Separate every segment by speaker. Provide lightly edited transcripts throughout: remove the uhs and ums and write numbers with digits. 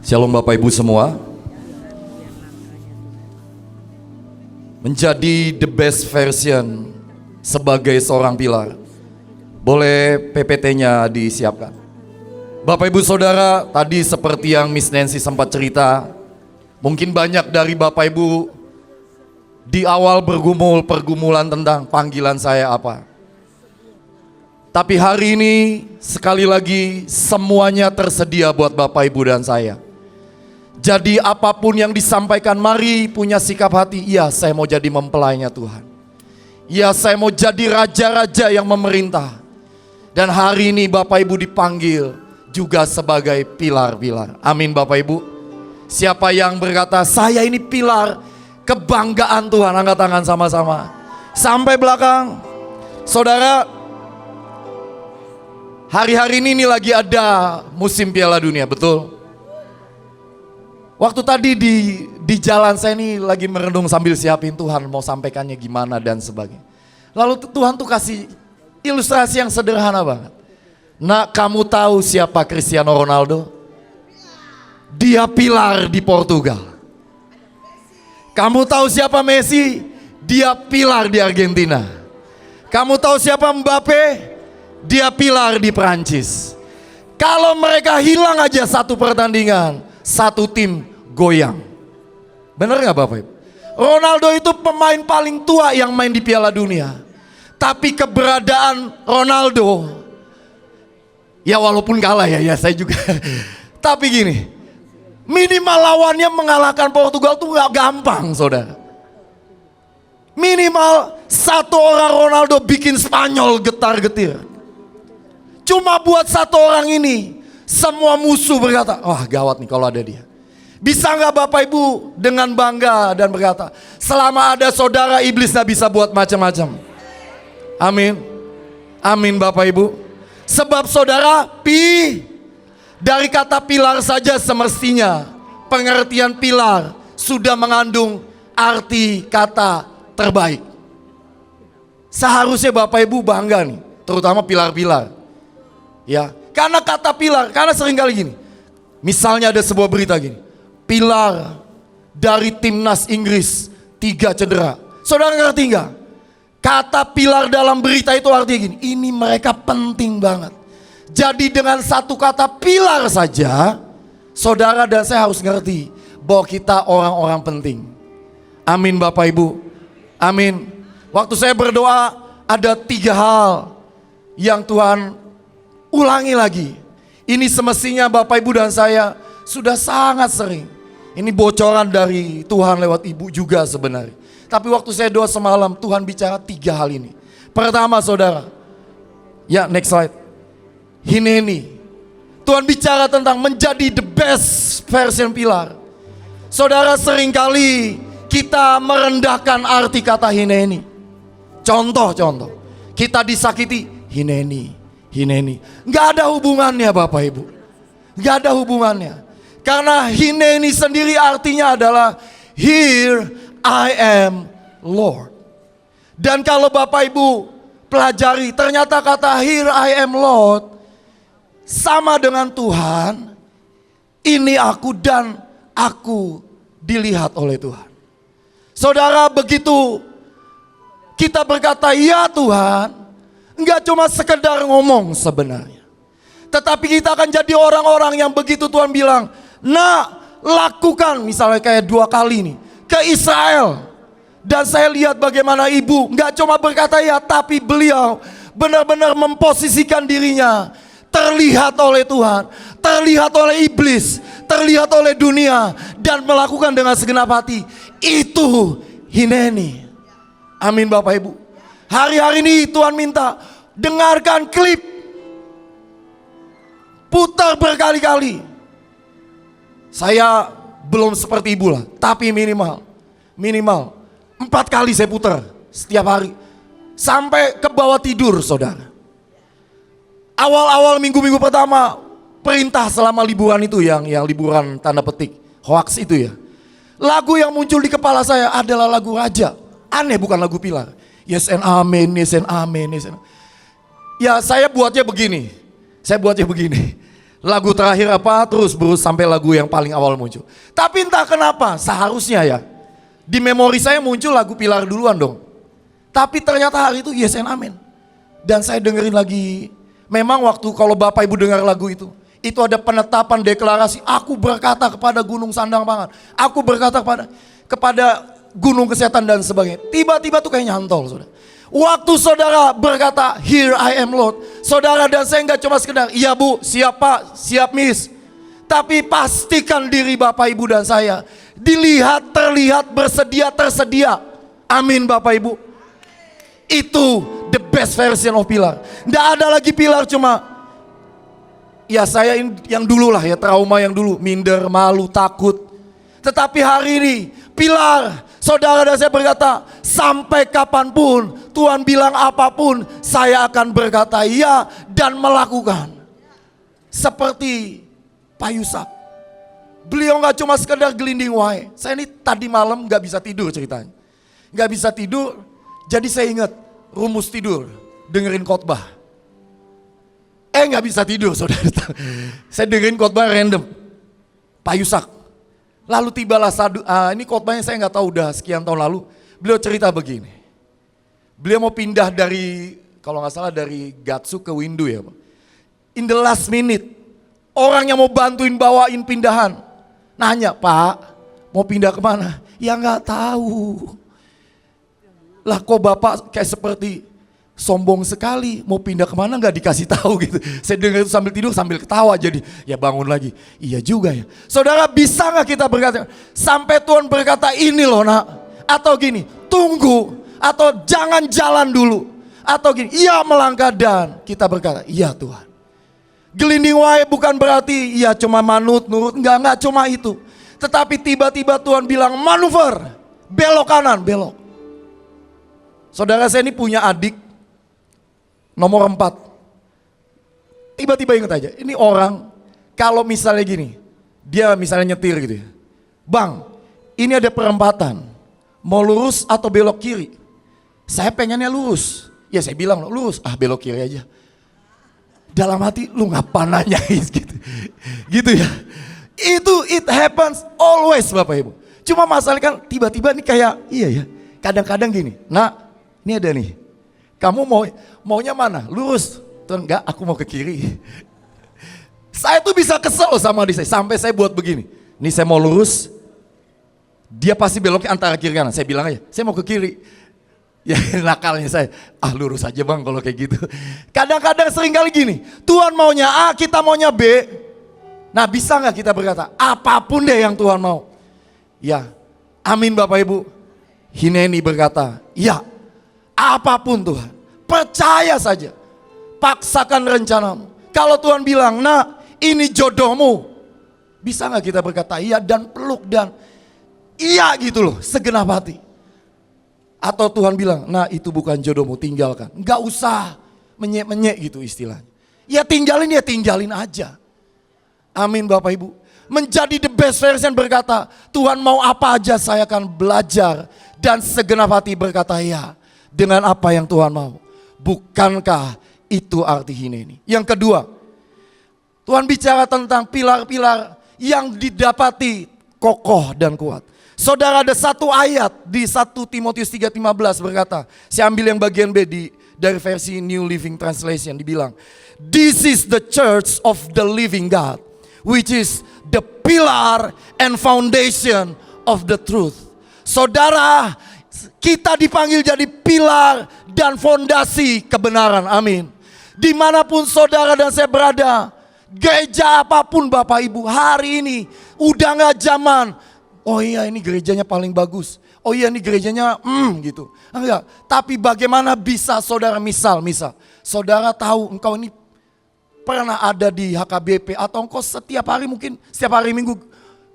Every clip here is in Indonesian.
Speaker 1: Shalom Bapak Ibu semua. Menjadi the best version sebagai seorang pilar. Boleh PPT-nya disiapkan. Bapak Ibu Saudara, tadi seperti yang Miss Nancy sempat cerita, mungkin banyak dari Bapak Ibu di awal bergumul pergumulan tentang panggilan saya apa. Tapi hari ini sekali lagi semuanya tersedia buat Bapak Ibu dan saya. Jadi apapun yang disampaikan, mari punya sikap hati, ya saya mau jadi mempelainya Tuhan. Ya saya mau jadi raja-raja yang memerintah. Dan hari ini Bapak Ibu dipanggil juga sebagai pilar-pilar. Amin Bapak Ibu. Siapa yang berkata saya ini pilar kebanggaan Tuhan, angkat tangan sama-sama. Sampai belakang. Saudara, hari-hari ini lagi ada musim Piala Dunia, betul? Waktu tadi di jalan saya ini lagi merenung sambil siapin Tuhan mau sampaikannya gimana dan sebagainya. Lalu Tuhan tuh kasih ilustrasi yang sederhana banget. Nak, kamu tahu siapa Cristiano Ronaldo? Dia pilar di Portugal. Kamu tahu siapa Messi? Dia pilar di Argentina. Kamu tahu siapa Mbappe? Dia pilar di Prancis. Kalau mereka hilang aja satu pertandingan, satu tim goyang. Bener gak Bapak Ibu? Ronaldo itu pemain paling tua yang main di Piala Dunia. Tapi keberadaan Ronaldo, ya walaupun kalah ya saya juga. Tapi gini, minimal lawannya mengalahkan Portugal tuh gak gampang saudara. Minimal satu orang Ronaldo bikin Spanyol getar-getir. Cuma buat satu orang ini, semua musuh berkata, wah gawat nih kalau ada dia. Bisa gak Bapak Ibu dengan bangga dan berkata, selama ada saudara iblis gak bisa buat macam-macam. Amin. Amin Bapak Ibu. Sebab saudara, dari kata pilar saja semestinya pengertian pilar sudah mengandung arti kata terbaik. Seharusnya Bapak Ibu bangga nih, terutama pilar-pilar. Ya, karena kata pilar, karena seringkali gini. Misalnya ada sebuah berita gini. Pilar dari timnas Inggris 3 cedera. Saudara ngerti gak? Kata pilar dalam berita itu artinya gini. Ini mereka penting banget. Jadi dengan satu kata pilar saja, saudara dan saya harus ngerti bahwa kita orang-orang penting. Amin Bapak Ibu. Amin. Waktu saya berdoa ada 3 hal yang Tuhan ulangi lagi. Ini semestinya Bapak Ibu dan saya sudah sangat sering. Ini bocoran dari Tuhan lewat ibu juga sebenarnya. Tapi waktu saya doa semalam, Tuhan bicara 3 hal ini. Pertama saudara, ya next slide. Hineni. Tuhan bicara tentang menjadi the best version pilar. Saudara, seringkali kita merendahkan arti kata hineni. Contoh, kita disakiti, hineni. Nggak ada hubungannya Bapak Ibu. Nggak ada hubungannya. Karena hineni sendiri artinya adalah here I am Lord. Dan kalau Bapak Ibu pelajari, ternyata kata here I am Lord sama dengan Tuhan. Ini aku dan aku dilihat oleh Tuhan. Saudara, begitu kita berkata ya Tuhan, enggak cuma sekedar ngomong sebenarnya. Tetapi kita akan jadi orang-orang yang begitu Tuhan bilang, nah lakukan, misalnya kayak 2 kali nih ke Israel. Dan saya lihat bagaimana ibu enggak cuma berkata ya, tapi beliau benar-benar memposisikan dirinya terlihat oleh Tuhan, terlihat oleh iblis, terlihat oleh dunia, dan melakukan dengan segenap hati. Itu hineni. Amin Bapak Ibu. Hari-hari ini Tuhan minta dengarkan klip, putar berkali-kali. Saya belum seperti ibu lah, tapi minimal 4 kali saya putar setiap hari. Sampai ke bawah tidur saudara. Awal-awal minggu-minggu pertama, perintah selama liburan itu yang liburan tanda petik, hoax itu ya. Lagu yang muncul di kepala saya adalah lagu Raja. Aneh, bukan lagu pilar. Yes and amen, yes and amen, yes and amen. Ya saya buatnya begini. Lagu terakhir apa, terus berus sampai lagu yang paling awal muncul. Tapi entah kenapa, seharusnya ya, di memori saya muncul lagu Pilar duluan dong. Tapi ternyata hari itu Yes and Amen. Dan saya dengerin lagi, memang waktu kalau Bapak Ibu dengar lagu itu ada penetapan deklarasi, aku berkata kepada gunung sandang pangan, aku berkata kepada gunung kesehatan dan sebagainya. Tiba-tiba tuh kayak nyantol, saudara. Waktu saudara berkata, here I am Lord, saudara dan saya nggak cuma sekedar, iya bu, siap pak, siap miss. Tapi pastikan diri Bapak Ibu dan saya, dilihat, terlihat, bersedia, tersedia. Amin Bapak Ibu. Itu the best version of Pilar. Nggak ada lagi Pilar cuma, ya saya yang dulu lah ya, trauma yang dulu, minder, malu, takut. Tetapi hari ini, Pilar, saudara dan saya berkata, sampai kapanpun Tuhan bilang apapun, saya akan berkata ya dan melakukan. Seperti Pak Yusak, beliau gak cuma sekedar gelinding wae. Saya ini tadi malam gak bisa tidur ceritanya. Gak bisa tidur, jadi saya ingat rumus tidur, dengerin khotbah. Gak bisa tidur saudara. Saya dengerin khotbah random, Pak Yusak. Lalu tibalah ini khotbahnya saya nggak tahu udah sekian tahun lalu. Beliau cerita begini. Beliau mau pindah dari, kalau nggak salah dari Gatsu ke Windu ya Pak. In the last minute, orang yang mau bantuin bawain pindahan, nanya, Pak mau pindah kemana? Ya nggak tahu. Lah kok Bapak kayak seperti sombong sekali, mau pindah kemana nggak dikasih tahu gitu. Saya dengar itu sambil tidur sambil ketawa, jadi ya bangun lagi. Iya juga ya. Saudara, bisa nggak kita berkata sampai Tuhan berkata ini loh nak, atau gini, tunggu, atau jangan jalan dulu, atau gini, iya melangkah, dan kita berkata iya Tuhan. Gelinding wae bukan berarti iya cuma manut nurut, enggak cuma itu. Tetapi tiba-tiba Tuhan bilang manuver, belok kanan, belok. Saudara, saya ini punya adik nomor 4. Tiba-tiba ingat aja, ini orang kalau misalnya gini, dia misalnya nyetir gitu ya. Bang, ini ada perempatan, mau lurus atau belok kiri? Saya pengennya lurus. Ya saya bilang lurus, belok kiri aja. Dalam hati, lu ngapa nanyain gitu. Gitu ya. It happens always Bapak Ibu. Cuma masalah kan tiba-tiba nih kayak, iya ya. Kadang-kadang gini, nah ini ada nih. Kamu maunya mana? Lurus? Tuh enggak, aku mau ke kiri. Saya tuh bisa kesel sama dia, sampai saya buat begini. Nih saya mau lurus, dia pasti beloknya antara kiri kanan. Saya bilang aja, saya mau ke kiri. Ya nakalnya saya, lurus aja bang kalau kayak gitu. Kadang-kadang sering kali gini, Tuhan maunya A, kita maunya B. Nah bisa gak kita berkata, apapun deh yang Tuhan mau. Ya, amin Bapak Ibu. Hineni berkata, ya. Apapun Tuhan, percaya saja, paksakan rencanamu. Kalau Tuhan bilang, nah ini jodohmu, bisa gak kita berkata iya dan peluk dan iya gitu loh, segenap hati. Atau Tuhan bilang, nah itu bukan jodohmu, tinggalkan. Gak usah menyek-menyek gitu istilahnya. Ya tinggalin aja. Amin Bapak Ibu. Menjadi the best version berkata, Tuhan mau apa aja saya akan belajar. Dan segenap hati berkata ya. Dengan apa yang Tuhan mau. Bukankah itu arti Hineni? Yang kedua, Tuhan bicara tentang pilar-pilar yang didapati kokoh dan kuat. Saudara, ada satu ayat di 1 Timotius 3:15 berkata, saya ambil yang bagian B dari versi New Living Translation, dibilang, this is the church of the living God, which is the pillar and foundation of the truth. Saudara, kita dipanggil jadi pilar dan fondasi kebenaran, amin. Dimanapun saudara dan saya berada, gereja apapun Bapak Ibu, hari ini udah gak zaman, oh iya ini gerejanya paling bagus, oh iya ini gerejanya gitu. Enggak, tapi bagaimana bisa saudara misal, saudara tahu engkau ini pernah ada di HKBP, atau engkau setiap hari mungkin setiap hari Minggu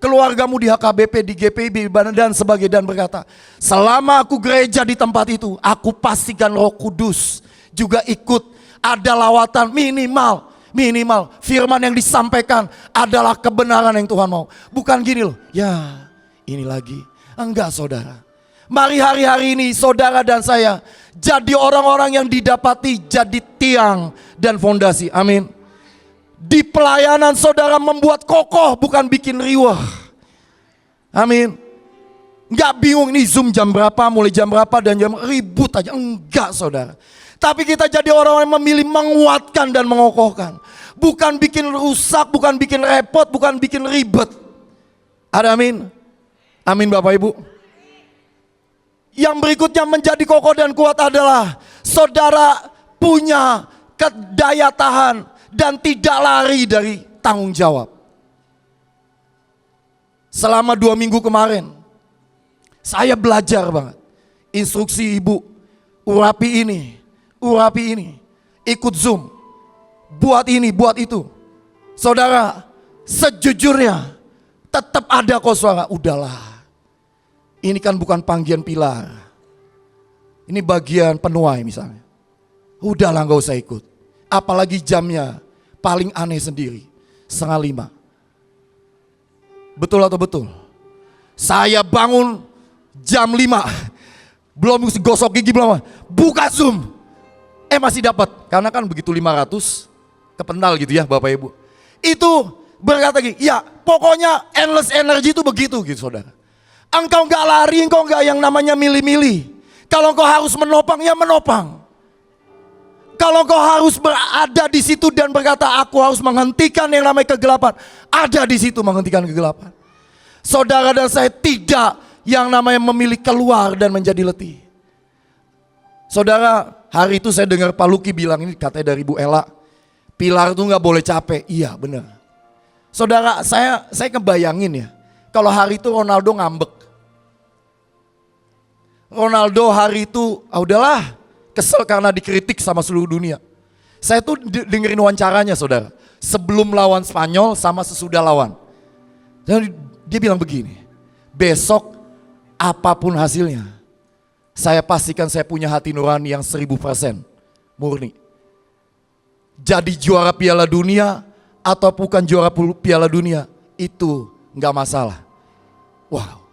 Speaker 1: keluargamu di HKBP, di GPIB dan sebagainya, dan berkata, selama aku gereja di tempat itu, aku pastikan Roh Kudus juga ikut, ada lawatan minimal firman yang disampaikan adalah kebenaran yang Tuhan mau. Bukan gini loh, ya ini lagi. Enggak saudara. Mari hari-hari ini saudara dan saya jadi orang-orang yang didapati jadi tiang dan fondasi, amin. di pelayanan saudara membuat kokoh, bukan bikin riwah. Amin. Enggak bingung nih Zoom jam berapa, mulai jam berapa dan jam ribut aja. Enggak saudara. Tapi kita jadi orang yang memilih menguatkan dan mengokohkan. Bukan bikin rusak, bukan bikin repot, bukan bikin ribet. Ada amin? Amin Bapak Ibu. Yang berikutnya menjadi kokoh dan kuat adalah saudara punya daya tahan dan tidak lari dari tanggung jawab. Selama 2 minggu kemarin, saya belajar banget. Instruksi ibu, urapi ini, ikut Zoom, buat ini, buat itu. Saudara, sejujurnya tetap ada kok suara, udahlah. Ini kan bukan panggilan pilar. Ini bagian penuai misalnya. Udahlah gak usah ikut. Apalagi jamnya paling aneh sendiri, 4:30. Betul atau betul? Saya bangun jam 5, belum gosok gigi belum, buka Zoom. Masih dapat, karena kan begitu 500 kependal gitu ya Bapak Ibu. Itu berkata gini, ya pokoknya endless energy itu begitu gitu saudara. Engkau gak lari, engkau gak yang namanya milih-milih. Kalau engkau harus menopang, ya menopang. Kalau engkau harus berada di situ dan berkata aku harus menghentikan yang namanya kegelapan, ada di situ menghentikan kegelapan. Saudara dan saya tidak yang namanya memilih keluar dan menjadi letih. Saudara, hari itu saya dengar Pak Luki bilang, ini katanya dari Bu Ella, pilar itu gak boleh capek. Iya benar. Saudara, saya kebayangin ya, kalau hari itu Ronaldo ngambek. Ronaldo hari itu, udahlah, kesel karena dikritik sama seluruh dunia. Saya tuh dengerin wawancaranya saudara, sebelum lawan Spanyol sama sesudah lawan. Dan dia bilang begini, besok apapun hasilnya, saya pastikan saya punya hati nurani yang 1000% murni. Jadi juara Piala Dunia atau bukan juara Piala Dunia, itu gak masalah. Wow,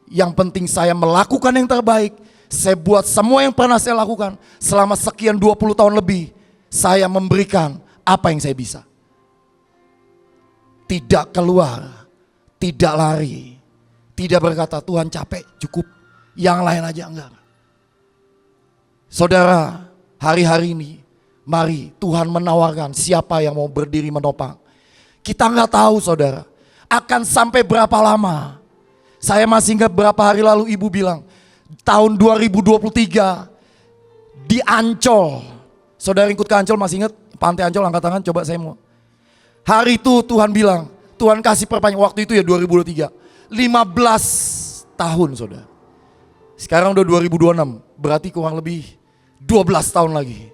Speaker 1: yang penting saya melakukan yang terbaik. Saya buat semua yang pernah saya lakukan selama sekian 20 tahun lebih. Saya memberikan apa yang saya bisa. Tidak keluar, tidak lari, tidak berkata Tuhan capek cukup, yang lain aja enggak. Saudara, hari-hari ini mari Tuhan menawarkan siapa yang mau berdiri menopang. Kita enggak tahu saudara, akan sampai berapa lama. Saya masih ingat berapa hari lalu ibu bilang, tahun 2023 di Ancol. Saudara ikut ke Ancol, masih ingat? Pantai Ancol, angkat tangan, coba saya mau. Hari itu Tuhan bilang, Tuhan kasih perpanjang waktu itu ya 2023. 15 tahun saudara. Sekarang udah 2026, berarti kurang lebih 12 tahun lagi.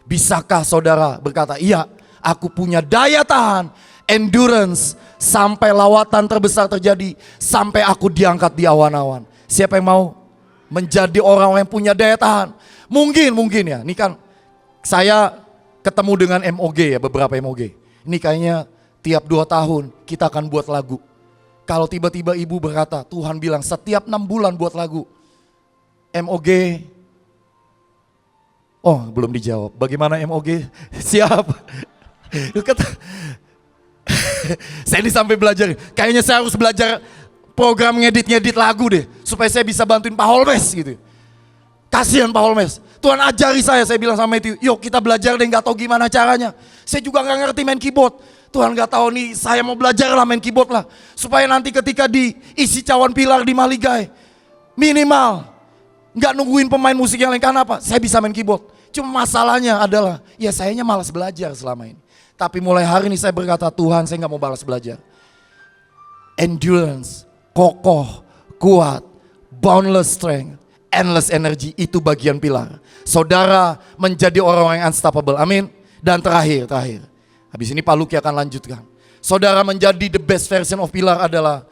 Speaker 1: Bisakah saudara berkata, iya aku punya daya tahan, endurance, sampai lawatan terbesar terjadi, sampai aku diangkat di awan-awan. Siapa yang mau menjadi orang yang punya daya tahan? Mungkin ya, ini kan saya ketemu dengan MOG ya, beberapa MOG. Ini kayaknya tiap 2 tahun kita akan buat lagu. Kalau tiba-tiba ibu berkata, Tuhan bilang setiap 6 bulan buat lagu. MOG, oh belum dijawab, bagaimana MOG? Siap. Saya ini sampai belajar, kayaknya saya harus belajar program ngedit lagu deh, supaya saya bisa bantuin Pak Holmes gitu. Kasihan Pak Holmes, Tuhan ajari saya bilang sama itu, yuk kita belajar deh, gak tahu gimana caranya. Saya juga gak ngerti main keyboard. Tuhan gak tahu nih, saya mau belajar lah main keyboard lah. Supaya nanti ketika diisi cawan pilar di Maligai, minimal gak nungguin pemain musik yang lain, karena apa? Saya bisa main keyboard. Cuma masalahnya adalah, ya sayanya malas belajar selama ini. Tapi mulai hari ini saya berkata, Tuhan saya gak mau balas belajar. Endurance, kokoh, kuat, boundless strength, endless energy, itu bagian pilar. Saudara menjadi orang yang unstoppable, amin. Dan terakhir, habis ini Pak Luki akan lanjutkan. Saudara menjadi the best version of pilar adalah,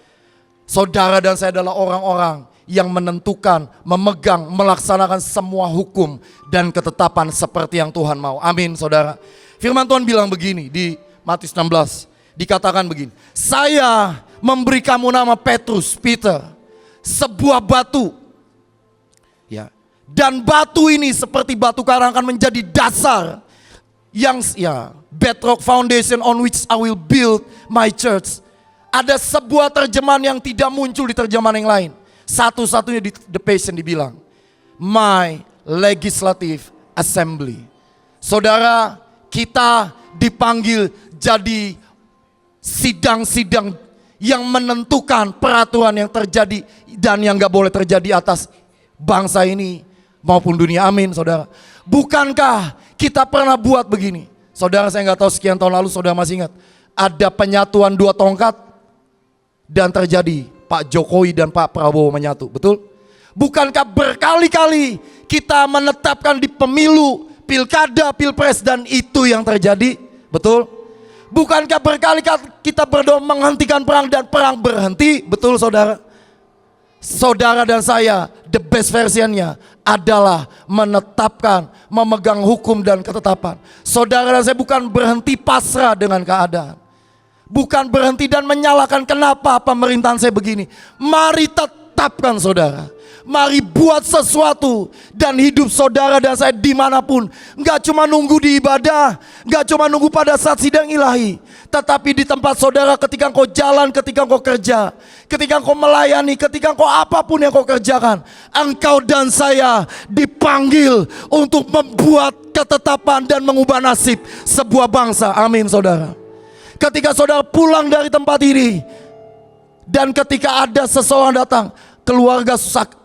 Speaker 1: saudara dan saya adalah orang-orang yang menentukan, memegang, melaksanakan semua hukum dan ketetapan seperti yang Tuhan mau. Amin saudara. Firman Tuhan bilang begini di Matius 16, dikatakan begini, saya memberi kamu nama Petrus, Peter, sebuah batu. Ya. Dan batu ini seperti batu karang akan menjadi dasar yang bedrock foundation on which I will build my church. Ada sebuah terjemahan yang tidak muncul di terjemahan yang lain. Satu-satunya di The Passion dibilang, my legislative assembly. Saudara, kita dipanggil jadi sidang-sidang yang menentukan peraturan yang terjadi dan yang gak boleh terjadi atas bangsa ini maupun dunia. Amin, saudara. Bukankah kita pernah buat begini? Saudara, saya gak tahu sekian tahun lalu saudara masih ingat, ada penyatuan 2 tongkat dan terjadi Pak Jokowi dan Pak Prabowo menyatu, betul? Bukankah berkali-kali kita menetapkan di pemilu, pilkada, pilpres dan itu yang terjadi, betul? Bukankah berkali-kali kita berdoa menghentikan perang dan perang berhenti, betul saudara? Saudara dan saya, the best versionnya adalah menetapkan, memegang hukum dan ketetapan. Saudara dan saya bukan berhenti pasrah dengan keadaan. Bukan berhenti dan menyalahkan kenapa pemerintahan saya begini. Mari tetapkan saudara. Mari buat sesuatu dan hidup saudara dan saya dimanapun. Gak cuma nunggu di ibadah, gak cuma nunggu pada saat sidang ilahi, tetapi di tempat saudara ketika engkau jalan, ketika engkau kerja, ketika engkau melayani, ketika engkau apapun yang kau kerjakan. Engkau dan saya dipanggil untuk membuat ketetapan dan mengubah nasib sebuah bangsa. Amin saudara. Ketika saudara pulang dari tempat ini dan ketika ada seseorang datang,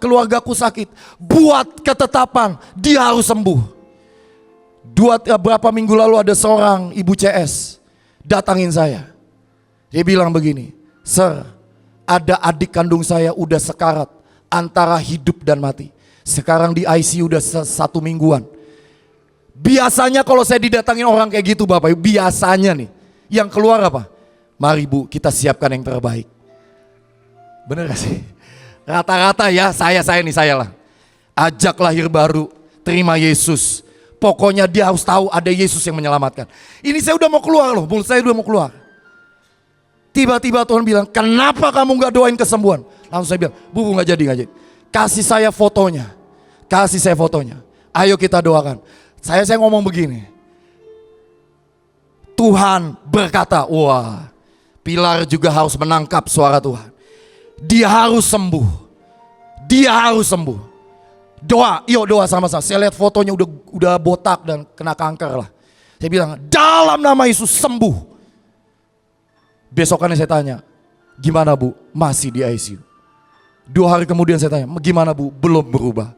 Speaker 1: keluargaku sakit, buat ketetapan dia harus sembuh. Beberapa minggu lalu ada seorang ibu CS datangin saya. Dia bilang begini, "Sir, ada adik kandung saya udah sekarat antara hidup dan mati. Sekarang di ICU udah 1 mingguan." Biasanya kalau saya didatangin orang kayak gitu Bapak, biasanya nih yang keluar apa? "Mari Bu, kita siapkan yang terbaik." Bener gak sih? Rata-rata ya, saya lah. Ajak lahir baru, terima Yesus. Pokoknya dia harus tahu ada Yesus yang menyelamatkan. Ini saya udah mau keluar loh, mulut saya udah mau keluar. Tiba-tiba Tuhan bilang, "Kenapa kamu gak doain kesembuhan?" Langsung saya bilang, Bu gak jadi. Kasih saya fotonya. Ayo kita doakan. Saya ngomong begini. Tuhan berkata, wah, Pilar juga harus menangkap suara Tuhan. Dia harus sembuh. Doa, yuk doa sama-sama. Saya lihat fotonya udah botak dan kena kanker lah. Saya bilang, dalam nama Yesus sembuh. Besokannya saya tanya, gimana Bu? Masih di ICU. 2 hari kemudian saya tanya, gimana Bu? Belum berubah.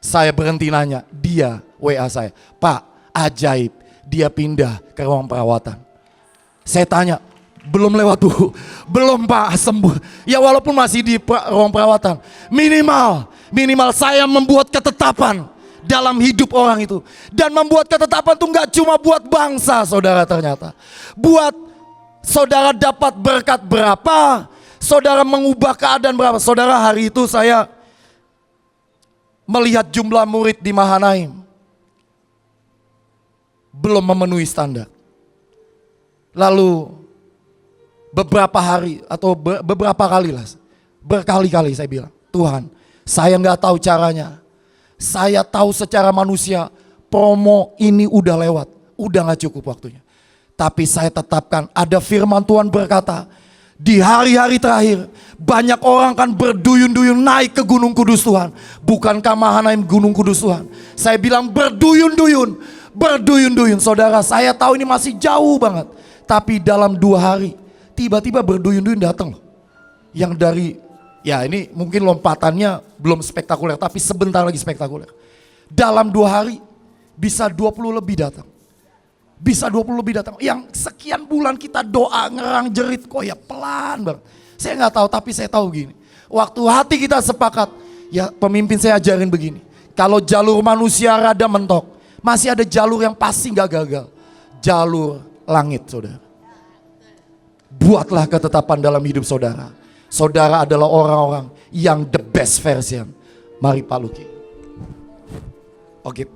Speaker 1: Saya berhenti nanya, dia WA saya, Pak, ajaib, dia pindah ke ruang perawatan. Saya tanya, belum lewat Bu? Belum Pak, sembuh. Ya walaupun masih di ruang perawatan, minimal saya membuat ketetapan dalam hidup orang itu. Dan membuat ketetapan itu gak cuma buat bangsa saudara ternyata. Buat saudara dapat berkat berapa, saudara mengubah keadaan berapa. Saudara, hari itu saya melihat jumlah murid di Mahanaim belum memenuhi standar. Lalu beberapa hari atau beberapa kali lah, berkali-kali saya bilang, Tuhan, saya gak tahu caranya. Saya tahu secara manusia promo ini udah lewat, udah gak cukup waktunya. Tapi saya tetapkan ada firman Tuhan berkata, di hari-hari terakhir banyak orang akan berduyun-duyun naik ke Gunung Kudus Tuhan. Bukankah Mahanaim Gunung Kudus Tuhan? Saya bilang berduyun-duyun. Saudara, saya tahu ini masih jauh banget. Tapi dalam 2 hari tiba-tiba berduyun-duyun datang loh. Yang dari, ya ini mungkin lompatannya belum spektakuler, tapi sebentar lagi spektakuler. Dalam 2 hari bisa 20 lebih datang. Yang sekian bulan kita doa ngerang jerit kok ya pelan banget. Saya gak tahu, tapi saya tahu gini. Waktu hati kita sepakat, ya pemimpin saya ajarin begini. Kalau jalur manusia rada mentok, masih ada jalur yang pasti gak gagal. Jalur langit saudara. Buatlah ketetapan dalam hidup saudara. Saudara adalah orang-orang yang the best version. Mari Pak Luki. Oke.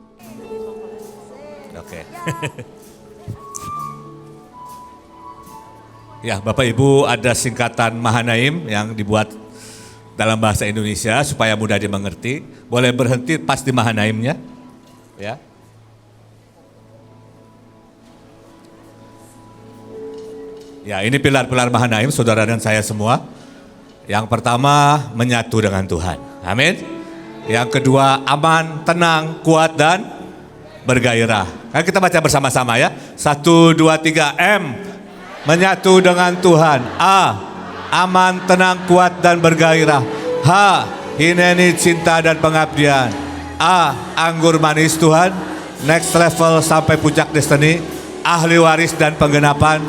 Speaker 2: Ya, Bapak Ibu, ada singkatan Mahanaim yang dibuat dalam bahasa Indonesia supaya mudah dimengerti. Boleh berhenti pas di Mahanaimnya. Ya. Ya, ini pilar-pilar Mahanaim, saudara dan saya semua. Yang pertama, menyatu dengan Tuhan. Amin. Yang kedua, aman, tenang, kuat, dan bergairah. Kan kita baca bersama-sama ya. 1, 2, 3, M. Menyatu dengan Tuhan. A. Aman, tenang, kuat, dan bergairah. H. Hineni, cinta, dan pengabdian. A. Anggur manis Tuhan. Next level sampai puncak destiny. Ahli waris dan penggenapan.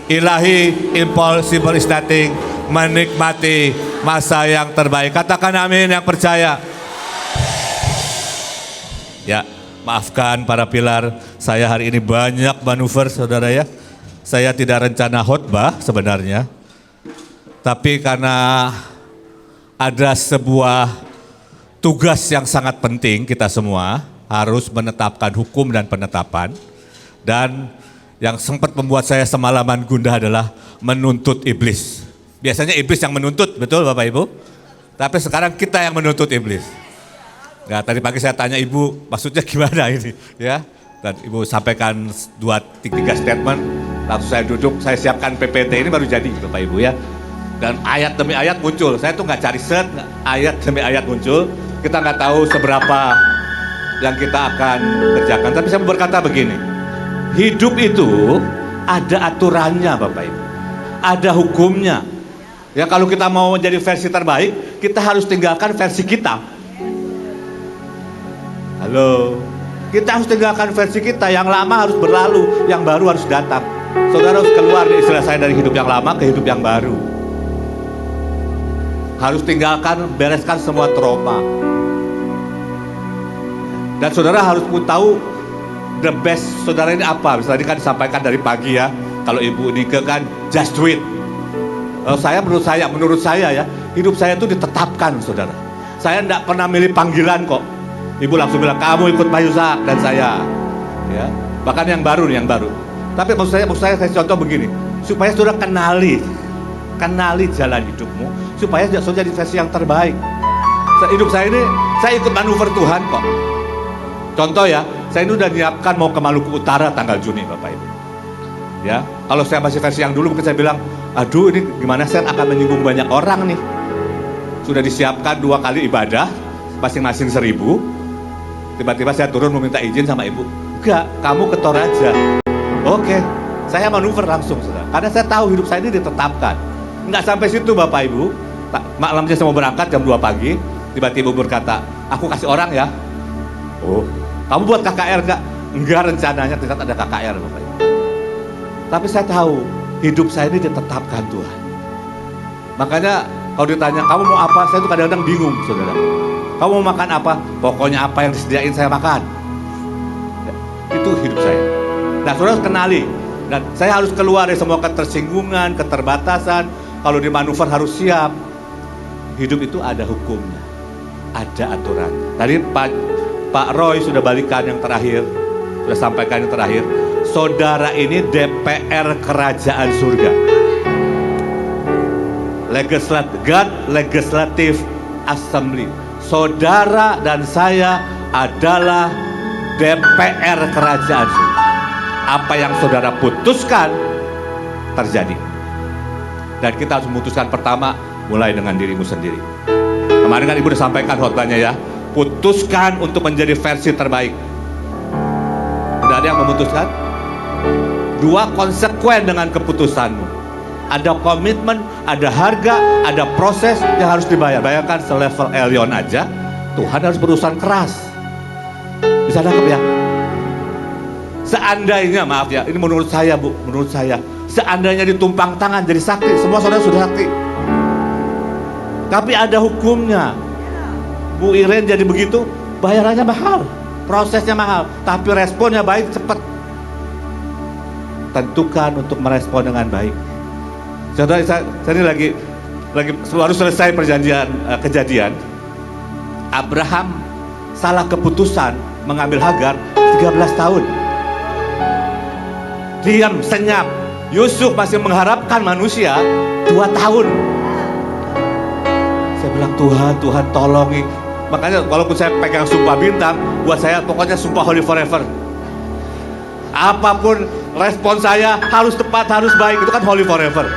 Speaker 2: Ilahi, impossible is nothing. Menikmati masa yang terbaik. Katakan amin yang percaya. Ya, maafkan para pilar, saya hari ini banyak manuver saudara ya. Saya tidak rencana khotbah sebenarnya. Tapi karena ada sebuah tugas yang sangat penting, kita semua harus menetapkan hukum dan penetapan. Dan yang sempat membuat saya semalaman gundah adalah menuntut iblis. Biasanya iblis yang menuntut, betul Bapak Ibu? Tapi sekarang kita yang menuntut iblis. Nah, tadi pagi saya tanya ibu, maksudnya gimana ini? Ya, dan ibu sampaikan 2-3 statement, langsung saya duduk, saya siapkan PPT ini baru jadi Bapak Ibu ya. Dan ayat demi ayat muncul, saya tuh nggak cari set, ayat demi ayat muncul. Kita nggak tahu seberapa yang kita akan kerjakan, tapi saya mau berkata begini. Hidup itu ada aturannya Bapak Ibu, ada hukumnya. Ya kalau kita mau menjadi versi terbaik, kita harus tinggalkan versi kita. Halo, kita harus tinggalkan versi kita, yang lama harus berlalu, yang baru harus datang. Saudara harus keluar nih, istilah saya, dari hidup yang lama ke hidup yang baru. Harus tinggalkan, bereskan semua trauma. Dan saudara harus tahu the best saudara ini apa. Misalnya kan disampaikan dari pagi ya, kalau Ibu Nike kan just do it. Kalau saya, menurut saya ya, hidup saya itu ditetapkan saudara. Saya tidak pernah milih panggilan kok. Ibu langsung bilang, kamu ikut Mayusak dan saya. Ya, bahkan yang baru nih, yang baru. Tapi maksud saya kasih contoh begini, supaya saudara kenali jalan hidupmu, supaya saudara jadi versi yang terbaik. Hidup saya ini, saya ikut manuver Tuhan kok. Contoh ya, saya ini udah nyiapkan mau ke Maluku Utara tanggal Juni Bapak Ibu. Ya, kalau saya masih versi yang dulu mungkin saya bilang, aduh ini gimana saya akan menyinggung banyak orang nih. Sudah disiapkan 2 kali ibadah, masing-masing 1000. Tiba-tiba saya turun meminta izin sama Ibu. Enggak, kamu ke Toraja. Oke, saya manuver langsung saudara. Karena saya tahu hidup saya ini ditetapkan. Enggak sampai situ Bapak Ibu. Malamnya saya mau berangkat jam 2 pagi. Tiba-tiba berkata, aku kasih orang ya. Oh, kamu buat KKR enggak? Enggak, rencananya ternyata ada KKR Bapak Ibu. Tapi saya tahu hidup saya ini ditetapkan Tuhan. Makanya kalau ditanya kamu mau apa, saya tuh kadang-kadang bingung saudara. Kamu mau makan apa? Pokoknya apa yang disediain saya makan. Itu hidup saya. Nah saudara harus kenali. Dan saya harus keluar dari semua ketersinggungan, keterbatasan. Kalau di manuver harus siap. Hidup itu ada hukumnya, ada aturan. Tadi Pak Roy sudah balikan yang terakhir, sudah sampaikan yang terakhir. Saudara ini DPR kerajaan surga. God Legislative Assembly. Saudara dan saya adalah DPR kerajaan surga. Apa yang saudara putuskan terjadi. Dan kita harus memutuskan pertama mulai dengan dirimu sendiri. Kemarin kan Ibu sudah sampaikan khotbahnya ya. Putuskan untuk menjadi versi terbaik. Tidak ada yang memutuskan. 2, konsekuen dengan keputusanmu. Ada komitmen, ada harga, ada proses yang harus dibayar. Bayangkan selevel Elion aja, Tuhan harus berurusan keras. Bisa nangkep ya? Seandainya, maaf ya, ini menurut saya Bu, menurut saya, seandainya ditumpang tangan jadi sakti, semua saudara sudah sakti. Tapi ada hukumnya. Bu Iren jadi begitu, bayarannya mahal, prosesnya mahal, tapi responnya baik, cepat. Tentukan untuk merespon dengan baik. Saudara, saya ini lagi baru selesai kejadian. Abraham salah keputusan mengambil Hagar 13 tahun. Diam, senyap. Yusuf masih mengharapkan manusia 2 tahun. Saya bilang, Tuhan tolongi. Makanya walaupun saya pegang sumpah bintang, buat saya pokoknya sumpah holy forever. Apapun respon saya harus tepat, harus baik. Itu kan holy forever.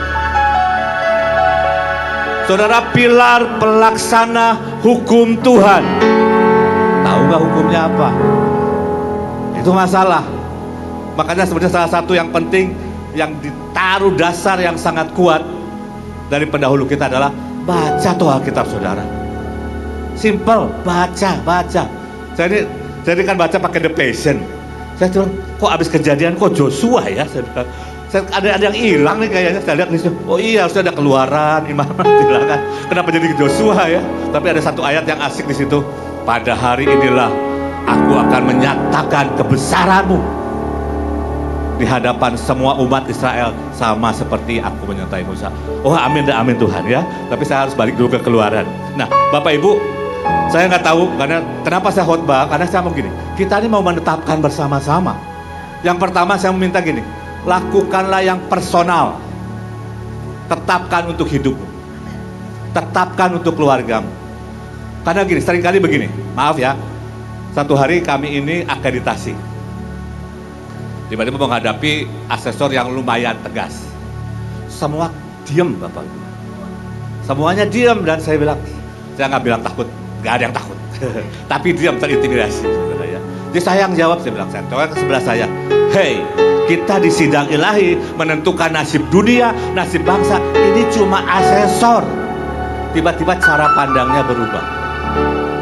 Speaker 2: Saudara, pilar pelaksana hukum Tuhan. Tahu nggak hukumnya apa? Itu masalah. Makanya sebenarnya salah satu yang penting, yang ditaruh dasar yang sangat kuat dari pendahulu kita adalah baca tuh Alkitab, saudara. Simple, baca. Saya kan baca pakai The Passion. Saya bilang, kok abis kejadian kok Joshua ya? Ada yang hilang nih kayaknya. Saya lihat nih, oh iya harusnya ada Keluaran, Imamat bilang kan. Kenapa jadi Joshua ya? Tapi ada satu ayat yang asik di situ. Pada hari inilah aku akan menyatakan kebesaranmu di hadapan semua umat Israel, sama seperti aku menyertai Musa. Oh amin dan amin Tuhan ya. Tapi saya harus balik dulu ke Keluaran. Nah Bapak Ibu, saya nggak tahu karena kenapa saya khotbah, karena saya mau gini, kita ini mau menetapkan bersama-sama. Yang pertama saya meminta gini, lakukanlah yang personal. Tetapkan untuk hidupmu, tetapkan untuk keluargamu. Karena gini, seringkali begini, maaf ya, satu hari kami ini akreditasi, tiba-tiba menghadapi asesor yang lumayan tegas. Semua diam Bapak Ibu, semuanya diam, dan saya bilang, saya nggak bilang takut, nggak ada yang takut, tapi diam, terintimidasi. Jadi saya yang jawab, saya bilang, saya coba ke sebelah saya, hey, kita di sidang ilahi menentukan nasib dunia, nasib bangsa, ini cuma asesor. Tiba-tiba cara pandangnya berubah.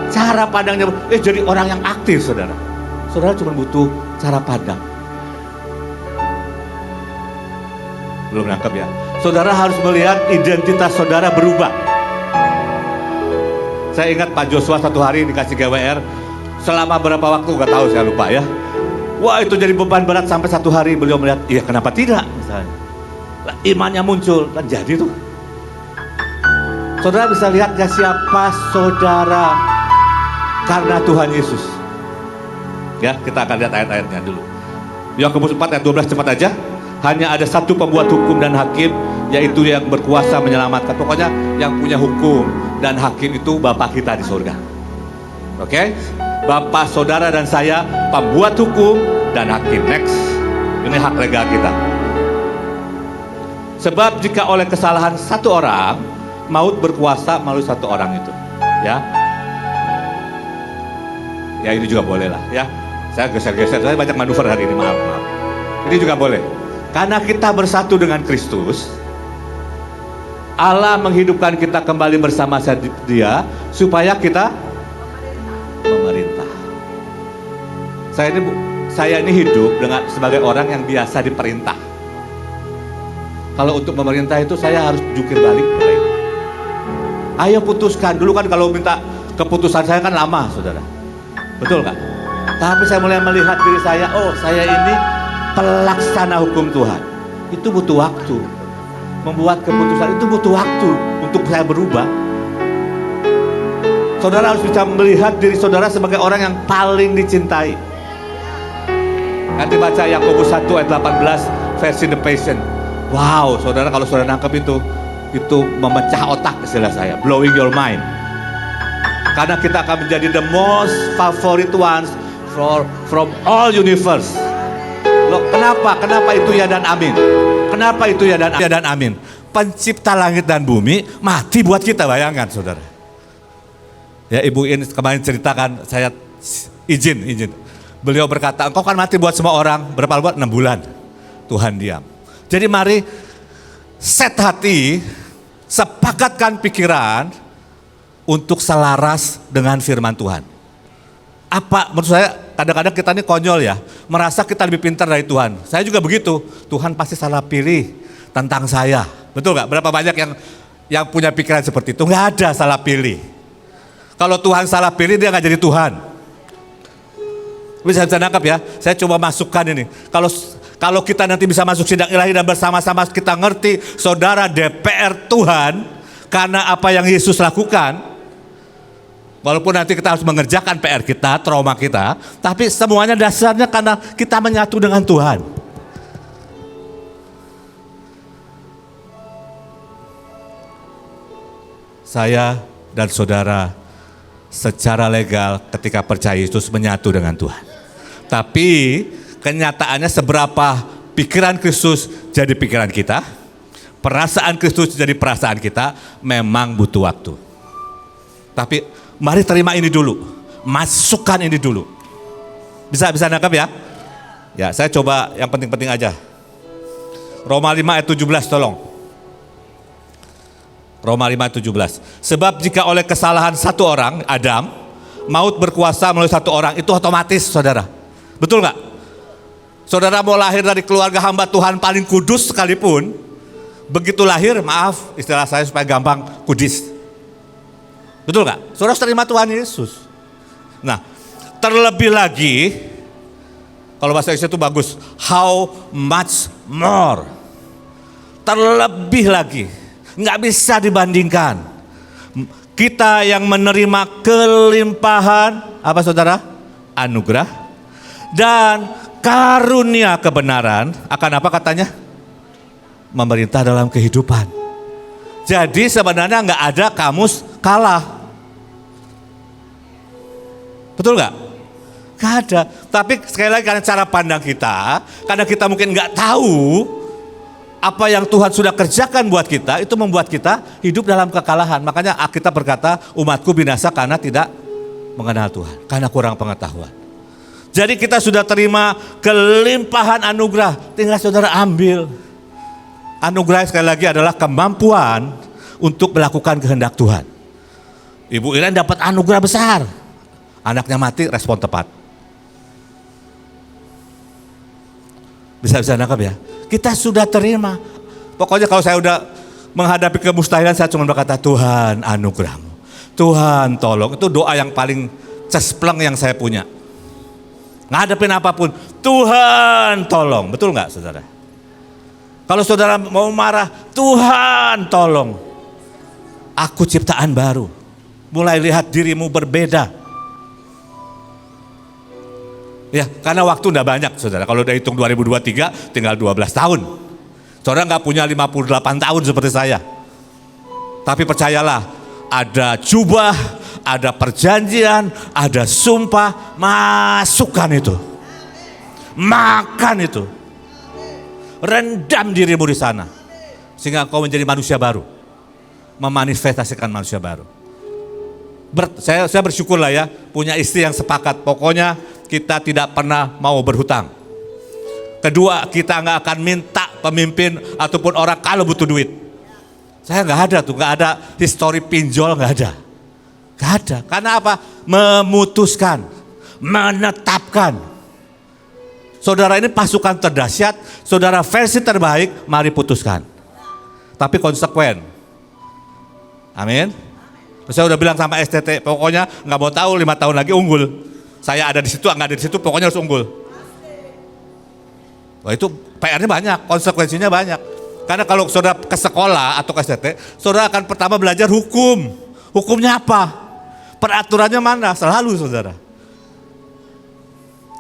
Speaker 2: Cara pandangnya, jadi orang yang aktif, saudara. Saudara cuma butuh cara pandang. Belum nangkep ya? Saudara harus melihat identitas saudara berubah. Saya ingat Pak Joshua satu hari dikasih GWR, selama berapa waktu gak tahu, saya lupa ya. Wah itu jadi beban berat sampai satu hari beliau melihat, iya kenapa tidak misalnya. Imannya muncul, kan jadi tuh. Saudara bisa lihat gak siapa saudara karena Tuhan Yesus. Ya, kita akan lihat ayat-ayatnya dulu. Yakobus 4 ayat 12 cepat aja. Hanya ada satu pembuat hukum dan hakim, yaitu yang berkuasa menyelamatkan. Pokoknya yang punya hukum dan hakim itu Bapa kita di surga. Oke? Bapak, saudara dan saya pembuat hukum dan hakim. Next. Ini hak legal kita. Sebab jika oleh kesalahan satu orang, maut berkuasa melalui satu orang itu. Ya. Ya ini juga boleh lah ya. Saya geser-geser, saya banyak manuver hari ini, maaf. Ini juga boleh. Karena kita bersatu dengan Kristus, Allah menghidupkan kita kembali bersama Dia supaya kita memerintah. Saya ini hidup sebagai orang yang biasa diperintah. Kalau untuk memerintah itu saya harus jungkir balik. Ayo putuskan. Dulu kan kalau minta keputusan saya kan lama, saudara. Betul kan? Tapi saya mulai melihat diri saya, oh saya ini pelaksana hukum Tuhan. Itu butuh waktu. Membuat keputusan itu butuh waktu untuk saya berubah. Saudara harus bisa melihat diri saudara sebagai orang yang paling dicintai. Nanti baca Yakobus 1 ayat 18 versi The Passion. Wow, saudara kalau saudara nangkep itu memecah otak istilah saya, blowing your mind. Karena kita akan menjadi the most favorite ones from all universe. Loh, kenapa? Kenapa itu ya dan amin? Kenapa itu ya dan amin? Pencipta langit dan bumi mati buat kita, bayangkan saudara. Ya Ibu ini kemarin ceritakan, saya izin. Beliau berkata, engkau kan mati buat semua orang, berapa buat 6 bulan. Tuhan diam. Jadi mari set hati, sepakatkan pikiran untuk selaras dengan firman Tuhan. Apa menurut saya kadang-kadang kita ini konyol ya, merasa kita lebih pintar dari Tuhan. Saya juga begitu. Tuhan pasti salah pilih tentang saya. Betul nggak? Berapa banyak yang punya pikiran seperti itu? Nggak ada salah pilih. Kalau Tuhan salah pilih dia nggak jadi Tuhan. Bisa nangkap ya? Saya coba masukkan ini. Kalau kita nanti bisa masuk sidang ilahi dan bersama-sama kita ngerti saudara DPR Tuhan karena apa yang Yesus lakukan. Walaupun nanti kita harus mengerjakan PR kita, trauma kita, tapi semuanya dasarnya karena kita menyatu dengan Tuhan. Saya dan saudara secara legal ketika percaya Yesus menyatu dengan Tuhan. Tapi kenyataannya seberapa pikiran Kristus jadi pikiran kita, perasaan Kristus jadi perasaan kita, memang butuh waktu. Tapi mari terima ini dulu, masukkan ini dulu. Bisa nangkap ya? Ya, saya coba yang penting-penting aja. Roma 5 ayat 17 tolong. Roma 5 ayat 17. Sebab jika oleh kesalahan satu orang, Adam, maut berkuasa melalui satu orang, itu otomatis, saudara. Betul nggak? Saudara mau lahir dari keluarga hamba Tuhan paling kudus sekalipun, begitu lahir, maaf istilah saya supaya gampang, kudis. Betul nggak? Saudara harus terima Tuhan Yesus. Nah, terlebih lagi, kalau bahasa Inggris itu bagus, how much more. Terlebih lagi, nggak bisa dibandingkan. Kita yang menerima kelimpahan, apa saudara? Anugerah dan karunia kebenaran akan apa katanya? Memerintah dalam kehidupan. Jadi sebenarnya nggak ada kamus kalah. Betul nggak? Nggak ada. Tapi sekali lagi karena cara pandang kita, karena kita mungkin nggak tahu apa yang Tuhan sudah kerjakan buat kita, itu membuat kita hidup dalam kekalahan. Makanya kita berkata, umatku binasa karena tidak mengenal Tuhan, karena kurang pengetahuan. Jadi kita sudah terima kelimpahan anugerah, tinggal saudara ambil. Anugerah sekali lagi adalah kemampuan untuk melakukan kehendak Tuhan. Ibu Iren dapat anugerah besar. Anaknya mati, respon tepat. Bisa nangkap ya? Kita sudah terima. Pokoknya kalau saya udah menghadapi kemustahilan, saya cuma berkata, Tuhan anugerahmu. Tuhan tolong. Itu doa yang paling cespleng yang saya punya. Ngadepin apapun, Tuhan tolong. Betul nggak saudara? Kalau saudara mau marah, Tuhan tolong. Aku ciptaan baru. Mulai lihat dirimu berbeda. Ya, karena waktu udah banyak saudara. Kalau udah hitung 2023 tinggal 12 tahun. Saudara nggak punya 58 tahun seperti saya. Tapi percayalah, ada jubah, ada perjanjian, ada sumpah, masukkan itu. Makan itu. Rendam dirimu di sana. Sehingga kau menjadi manusia baru. Memanifestasikan manusia baru. Saya bersyukur lah ya, punya istri yang sepakat. Pokoknya kita tidak pernah mau berhutang. Kedua, kita nggak akan minta pemimpin ataupun orang kalau butuh duit. Saya nggak ada tuh, nggak ada histori pinjol, nggak ada. Nggak ada. Karena apa? Memutuskan, menetapkan. Saudara ini pasukan terdahsyat, saudara versi terbaik, mari putuskan. Tapi konsekuen. Amin. Saya udah bilang sama STT, pokoknya nggak mau tahu 5 tahun lagi unggul. Saya ada di situ, nggak ada di situ, pokoknya harus unggul. Wah, itu PR-nya banyak, konsekuensinya banyak. Karena kalau saudara ke sekolah atau ke STT, saudara akan pertama belajar hukum. Hukumnya apa? Peraturannya mana? Selalu saudara.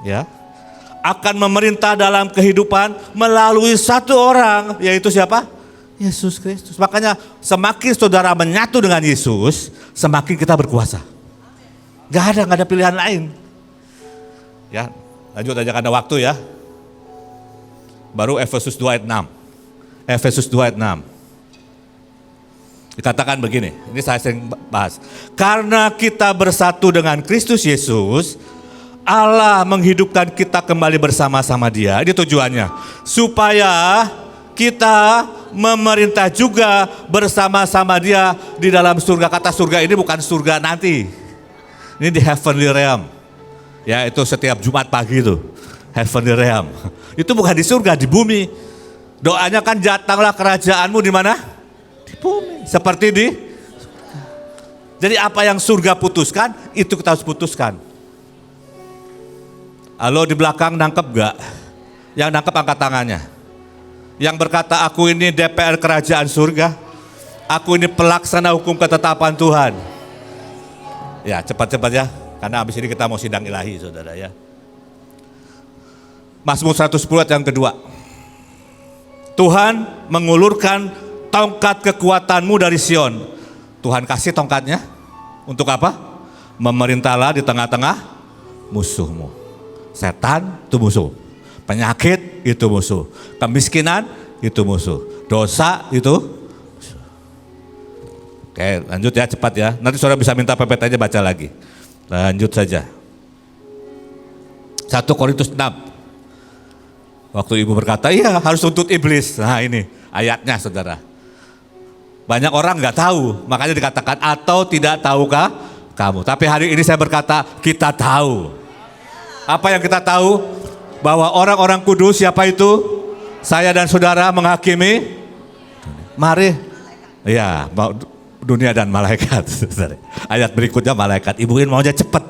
Speaker 2: Ya, akan memerintah dalam kehidupan melalui satu orang, yaitu siapa? Yesus Kristus. Makanya semakin saudara menyatu dengan Yesus, semakin kita berkuasa. Gak ada pilihan lain. Ya, lanjut aja karena waktu ya. Baru Efesus 2 ayat 6. Efesus 2 ayat 6. Dikatakan begini, ini saya sering bahas. Karena kita bersatu dengan Kristus Yesus, Allah menghidupkan kita kembali bersama-sama Dia. Ini tujuannya. Supaya kita memerintah juga bersama-sama Dia di dalam surga. Kata surga ini bukan surga nanti. Ini di heavenly realm. Ya, itu setiap Jumat pagi itu. Heavenly realm. Itu bukan di surga, di bumi. Doanya kan datanglah kerajaanmu di mana? Di bumi. Seperti di surga. Jadi apa yang surga putuskan, itu kita harus putuskan. Halo, di belakang nangkep gak? Yang nangkep angkat tangannya. Yang berkata, aku ini DPR kerajaan surga. Aku ini pelaksana hukum ketetapan Tuhan. Ya, cepat-cepat ya. Karena habis ini kita mau sidang ilahi, saudara ya. Mazmur 110 yang kedua. Tuhan mengulurkan tongkat kekuatanmu dari Sion. Tuhan kasih tongkatnya. Untuk apa? Memerintahlah di tengah-tengah musuhmu. Setan itu musuh. Penyakit itu musuh. Kemiskinan itu musuh. Dosa itu musuh. Oke, lanjut ya, cepat ya. Nanti saudara bisa minta PPT aja baca lagi. Lanjut saja. 1 Korintus 6. Waktu ibu berkata, iya harus tuntut iblis. Nah ini ayatnya saudara. Banyak orang nggak tahu, makanya dikatakan atau tidak tahukah kamu. Tapi hari ini saya berkata, kita tahu. Apa yang kita tahu? Bahwa orang-orang kudus siapa itu? Saya dan saudara menghakimi. Mari. Ya, dunia dan malaikat. Ayat berikutnya malaikat. Ibuin maunya cepat.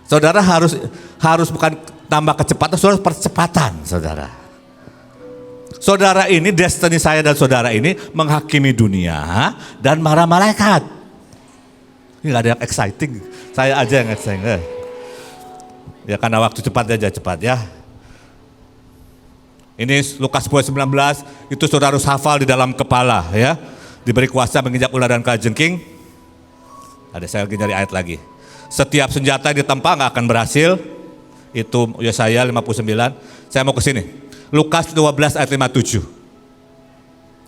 Speaker 2: Saudara harus bukan tambah kecepatan, saudara percepatan, saudara. Saudara ini, destiny saya dan saudara ini menghakimi dunia dan para malaikat. Ini gak ada yang exciting, saya aja yang exciting. Ya karena waktu cepat aja, cepat ya. Ini Lukas 10:19, itu saudara harus hafal di dalam kepala ya. Diberi kuasa menginjak ular dan kalajengking. Ada saya lagi nyari ayat lagi. Setiap senjata yang ditempa nggak akan berhasil. Itu Yesaya 59. Saya mau ke sini. Lukas 12 ayat 57.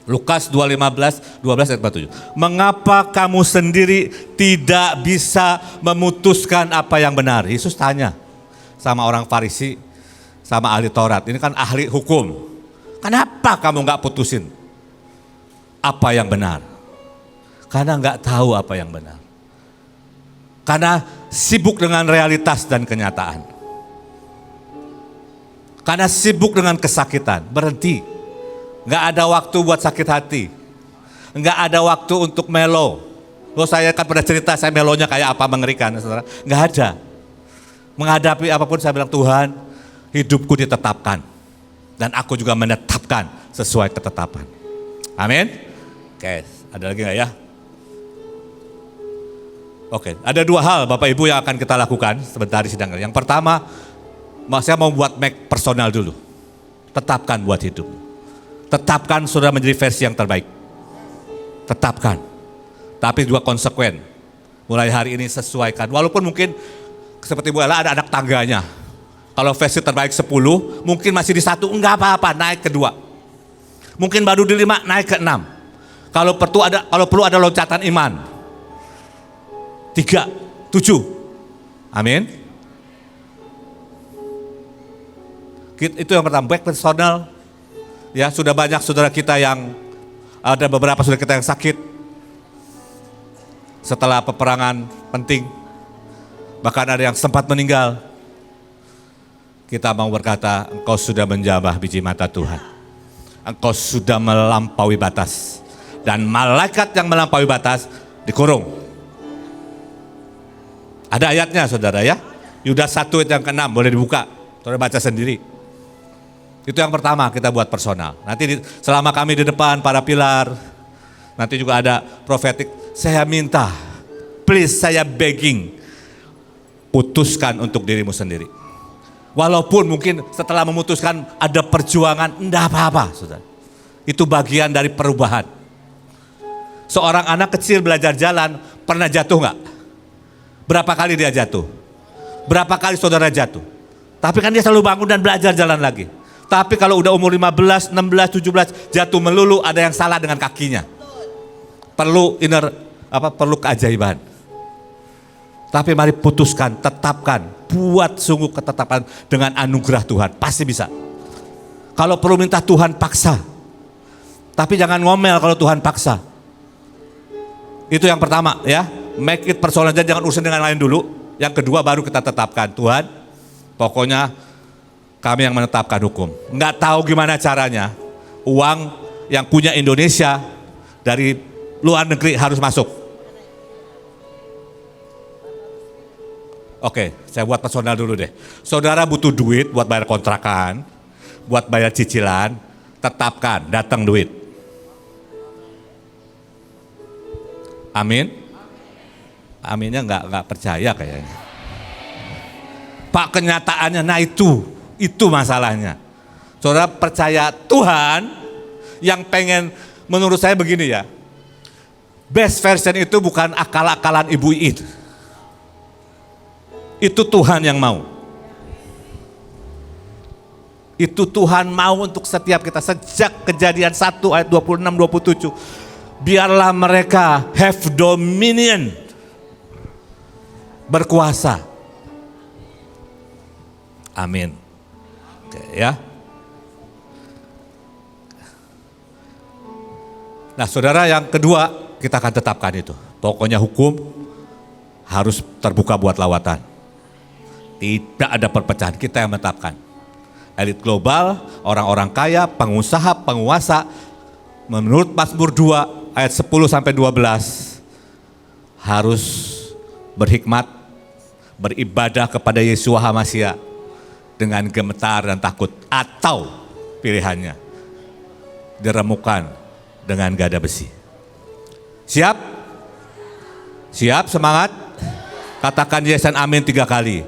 Speaker 2: Lukas 12 ayat 57. Mengapa kamu sendiri tidak bisa memutuskan apa yang benar? Yesus tanya sama orang Farisi, sama ahli Taurat. Ini kan ahli hukum. Kenapa kamu nggak putusin apa yang benar? Karena nggak tahu apa yang benar. Karena sibuk dengan realitas dan kenyataan. Karena sibuk dengan kesakitan. Berhenti. Nggak ada waktu buat sakit hati. Nggak ada waktu untuk melo. Loh saya kan pernah cerita saya melonya kayak apa mengerikan. Saudara. Nggak ada. Menghadapi apapun saya bilang Tuhan, hidupku ditetapkan. Dan aku juga menetapkan sesuai ketetapan. Amin. Oke, ada lagi nggak ya? Oke, ada 2 hal Bapak Ibu yang akan kita lakukan sebentar di sidang. Yang pertama, saya mau buat make personal dulu. Tetapkan buat hidup. Tetapkan saudara menjadi versi yang terbaik. Tetapkan. Tapi juga konsekuen. Mulai hari ini sesuaikan. Walaupun mungkin seperti Bu Ella ada anak tangganya. Kalau versi terbaik 10, mungkin masih di 1, enggak apa-apa, naik ke 2. Mungkin baru di 5, naik ke 6. Kalau perlu ada loncatan iman. 3, 7. Amin. Itu yang pertama, back personal. Ya, sudah banyak saudara kita yang, ada beberapa saudara kita yang sakit. Setelah peperangan penting. Bahkan ada yang sempat meninggal. Kita mau berkata, engkau sudah menjamah biji mata Tuhan. Engkau sudah melampaui batas. Dan malaikat yang melampaui batas dikurung. Ada ayatnya saudara ya. Yudas 1 ayat yang ke-6 boleh dibuka. Saudara baca sendiri. Itu yang pertama kita buat personal. Nanti selama kami di depan para pilar. Nanti juga ada profetik. Saya minta, please saya begging. Putuskan untuk dirimu sendiri. Walaupun mungkin setelah memutuskan ada perjuangan, enggak apa-apa saudara. Itu bagian dari perubahan. Seorang anak kecil belajar jalan, pernah jatuh enggak? Berapa kali dia jatuh? Berapa kali saudara jatuh? Tapi kan dia selalu bangun dan belajar jalan lagi. Tapi kalau udah umur 15, 16, 17 jatuh melulu, ada yang salah dengan kakinya. Perlu perlu keajaiban. Tapi mari putuskan, tetapkan, buat sungguh ketetapan dengan anugerah Tuhan, pasti bisa. Kalau perlu minta Tuhan paksa. Tapi jangan ngomel kalau Tuhan paksa. Itu yang pertama ya. Make it personal aja, jangan urusan dengan lain dulu. Yang kedua baru kita tetapkan, Tuhan pokoknya kami yang menetapkan hukum. Enggak tahu gimana caranya, uang yang punya Indonesia dari luar negeri harus masuk. Oke, saya buat personal dulu deh. Saudara butuh duit buat bayar kontrakan, buat bayar cicilan, tetapkan, datang duit. Amin. Aminnya nggak percaya kayaknya. Pak kenyataannya, nah itu masalahnya. Saudara percaya Tuhan yang pengen, menurut saya begini ya. Best version itu bukan akal-akalan Ibu Iit. Itu Tuhan yang mau. Itu Tuhan mau untuk setiap kita. Sejak Kejadian 1 ayat 26-27. Biarlah mereka have dominion. Berkuasa. Amin. Oke, ya. Nah saudara, yang kedua kita akan tetapkan itu. Pokoknya hukum harus terbuka buat lawatan. Tidak ada perpecahan, kita yang menetapkan. Elit global, orang-orang kaya, pengusaha, penguasa, menurut Mazmur 2 ayat 10-12 harus berhikmat, beribadah kepada Yeshua HaMasyiah dengan gemetar dan takut, atau pilihannya diremukan dengan gada besi. Siap? Siap, semangat? Katakan yes dan amin 3 kali.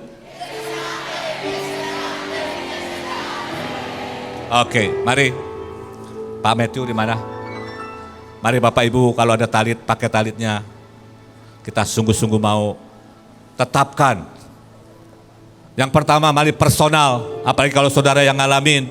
Speaker 2: Oke, mari. Pak Matthew di mana? Mari Bapak Ibu, kalau ada talit, pakai talitnya. Kita sungguh-sungguh mau tetapkan. Yang pertama, mari personal, apalagi kalau saudara yang ngalamin.